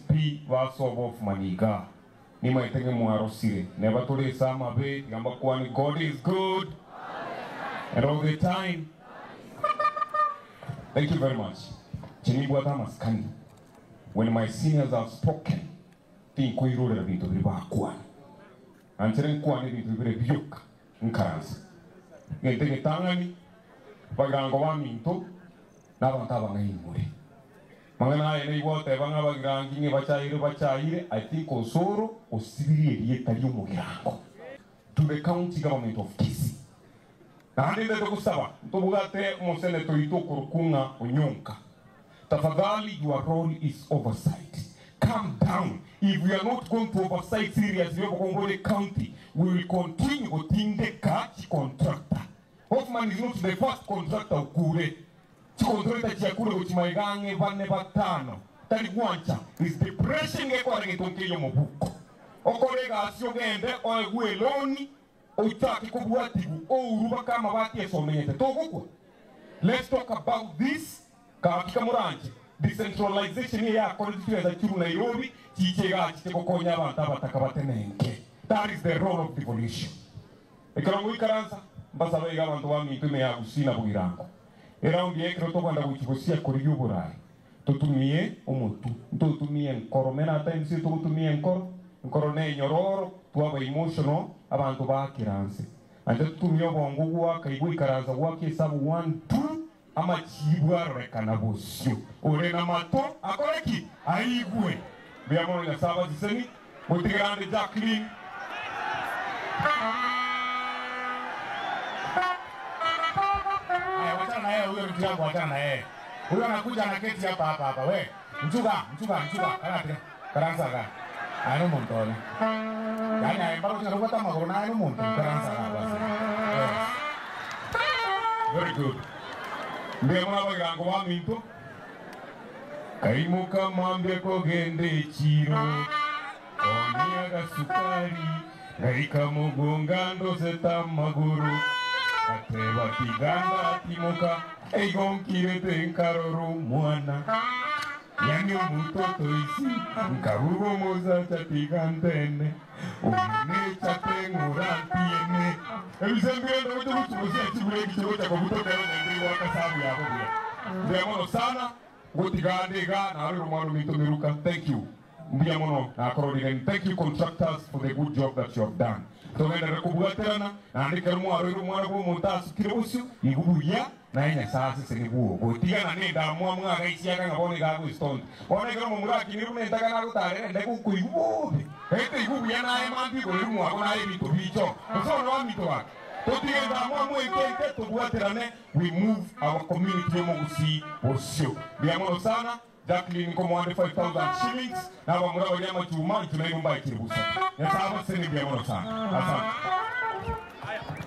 SP of Maniga. Nima itenge muarosire. Never told sama be yamba kwani God is good. And all the time. Thank you very much. Chinibwata maskani. When my seniors have spoken, think we roll a bit of riba kwani. Answering kwani bit of rebuke. Nkaransi. Ngentenge tangani. Pagrango wa minto. Nabantaba ngayimuri. Mangana ene iwote banga bagirangi nge bachaire I think osoro osibiri yetali umugirango to the county government of Kisii. Na ndinde tokusaba tobugate mosene toito kurukunga onyonka. Tafadhali your role is oversight. Calm down. If we are not going to oversight seriously Bokongole County, we will continue to think the catch contractor. Hoffman is not the first contractor ukure. Contractor chakule uchimaigange vane batano. Tali guancha is depression kwa rengetonke yo mobuko. Okolega asiogende oegwe loni outaki kubuatigu ouruba kama bati esomete. Togokwa. Let's talk about this. Katika muranche. Decentralization ya kolektivu za Kiru Nairobi chichega chiteko konya abantu abatakabatenenke. That is the role of devolution. Ekarango ikaranza mbasa bega abantu bamitume ya usina bugirango. Era ungie kroto kwanda kuchigosia kuri y'uburayi. Tutumie umutu. Tutumie nkoro mena times tutumie nkoro ne nyororo tuaba emotional abantu bakiranze. Anje tutumie bongo gwa kaigwe ikaranza gwa kesabu 1 2 ama chibwa rekana bosyo. Ore na mato akoreki aigwe. Biamono ya saba ziseni Mutigrande Jacqueline. Wachana yeye huyo mtu wangu wachana yeye. Huyo anakuja na keti hapa we. Mchuga. Karanza ka. Ano montone. Yani aembaro tunarukata magona ano montone karanza ka. Very good. Ndiye mwana bagirango wa minto. Kaimuka mwambie kogende chiro. Omiaga sukari. Gaika mugonga ndozeta maguru. Ateba tiganda timuka eigonkirete nkaroro mwana yani umutoto isi nkarugo moza chatigantene umine chatenguratiene ebisembendo kuti kutubusia chibule kichiro cha kutoka ndio wakasabu yako bia ndiamono sana gotigandega na ari romano mitomiruka. Thank you ndiamono na korodigen. Thank you contractors for the good job that you have done. Tongenda rekubugaterana na andika rumwaro rumwaro bo montasu kirobusu igubuya na enya sasa senebuo gotiga na nenda mwamwa gaisi yaka ngabone gago stone one gero mumuraki ni rume ndaka na gutare ndeko kuigububi ete igubuya na emambi go rumwaro na ebito bicho so no amito wa totiga ndamwa mwekete tobugaterane. We move our community mogusi osio biamono sana. Jacqueline commande 5,000 shillings. Na bamura wanyama chuma tunaimba ikiribusa. Ya saba sene biamono sana. Asante.